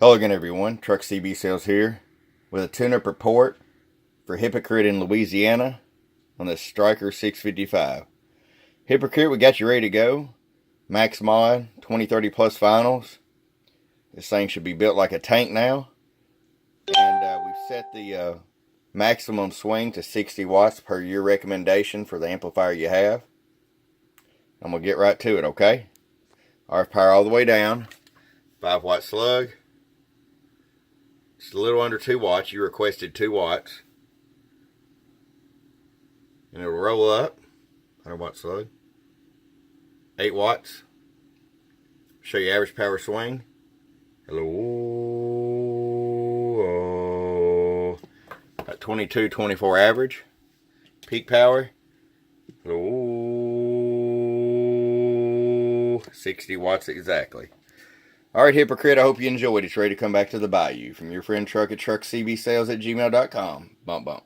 Hello again, everyone. Truck CB Sales here with a tune-up report for Hypocrite in Louisiana on the Stryker 655. Hypocrite, we got you ready to go. Max Mod 2030 plus finals. This thing should be built like a tank now. And we've set the maximum swing to 60 watts per your recommendation for the amplifier you have. I'm going to get right to it, okay? RF power all the way down. 5-watt slug. It's a little under 2 watts. You requested 2 watts. And it'll roll up. 100-watt slug. 8 watts. Show you average power swing. Hello. About 22, 24 average. Peak power. Hello. 60 watts exactly. Alright, Hypocrite, I hope you enjoyed. It's ready to come back to the bayou. From your friend Truck at truckcbsales@gmail.com. Bump, bump.